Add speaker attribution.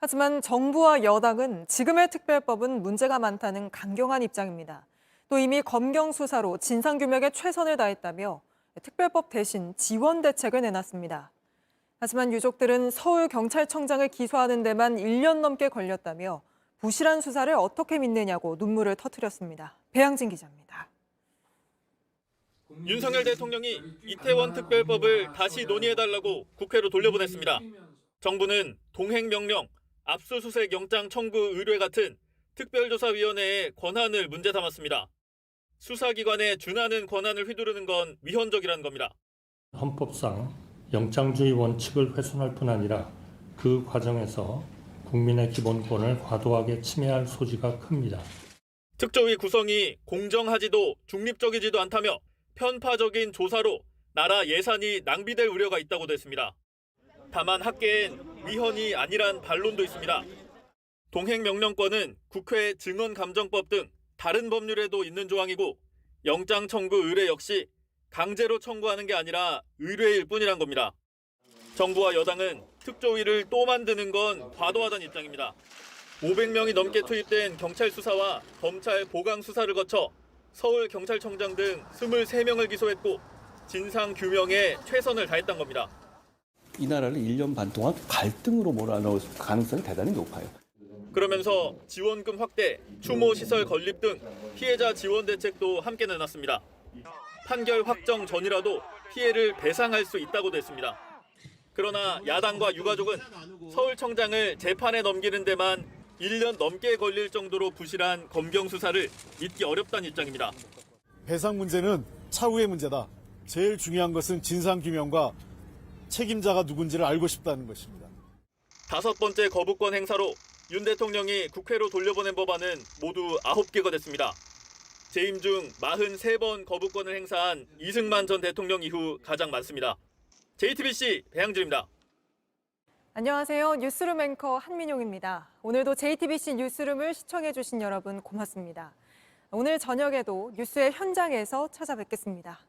Speaker 1: 하지만 정부와 여당은 지금의 특별법은 문제가 많다는 강경한 입장입니다. 또 이미 검경 수사로 진상규명에 최선을 다했다며 특별법 대신 지원 대책을 내놨습니다. 하지만 유족들은 서울경찰청장을 기소하는 데만 1년 넘게 걸렸다며 부실한 수사를 어떻게 믿느냐고 눈물을 터뜨렸습니다. 배양진 기자입니다.
Speaker 2: 윤석열 대통령이 이태원 특별법을 다시 논의해달라고 국회로 돌려보냈습니다. 정부는 동행명령, 압수수색 영장 청구 의뢰 같은 특별조사위원회의 권한을 문제 삼았습니다. 수사기관에 준하는 권한을 휘두르는 건 위헌적이라는 겁니다.
Speaker 3: 헌법상 영장주의 원칙을 훼손할 뿐 아니라 그 과정에서 국민의 기본권을 과도하게 침해할 소지가 큽니다.
Speaker 2: 특조위 구성이 공정하지도 중립적이지도 않다며 편파적인 조사로 나라 예산이 낭비될 우려가 있다고도 했습니다. 다만 학계엔 위헌이 아니란 반론도 있습니다. 동행명령권은 국회 증언감정법 등 다른 법률에도 있는 조항이고 영장 청구 의뢰 역시 강제로 청구하는 게 아니라 의뢰일 뿐이란 겁니다. 정부와 여당은 특조위를 또 만드는 건 과도하다는 입장입니다. 500명이 넘게 투입된 경찰 수사와 검찰 보강 수사를 거쳐 서울경찰청장 등 23명을 기소했고 진상 규명에 최선을 다했던 겁니다.
Speaker 4: 이 나라를 1년 반 동안 갈등으로 몰아넣을 가능성이 대단히 높아요.
Speaker 2: 그러면서 지원금 확대, 추모 시설 건립 등 피해자 지원 대책도 함께 내놨습니다. 판결 확정 전이라도 피해를 배상할 수 있다고도 했습니다. 그러나 야당과 유가족은 서울청장을 재판에 넘기는 데만 1년 넘게 걸릴 정도로 부실한 검경 수사를 믿기 어렵다는 입장입니다.
Speaker 5: 배상 문제는 차후의 문제다. 제일 중요한 것은 진상규명과 책임자가 누군지를 알고 싶다는 것입니다.
Speaker 2: 5번째 거부권 행사로 윤 대통령이 국회로 돌려보낸 법안은 모두 9개가 됐습니다. 재임 중 43번 거부권을 행사한 이승만 전 대통령 이후 가장 많습니다. JTBC 배양진입니다.
Speaker 1: 안녕하세요. 뉴스룸 앵커 한민용입니다. 오늘도 JTBC 뉴스룸을 시청해주신 여러분 고맙습니다. 오늘 저녁에도 뉴스의 현장에서 찾아뵙겠습니다.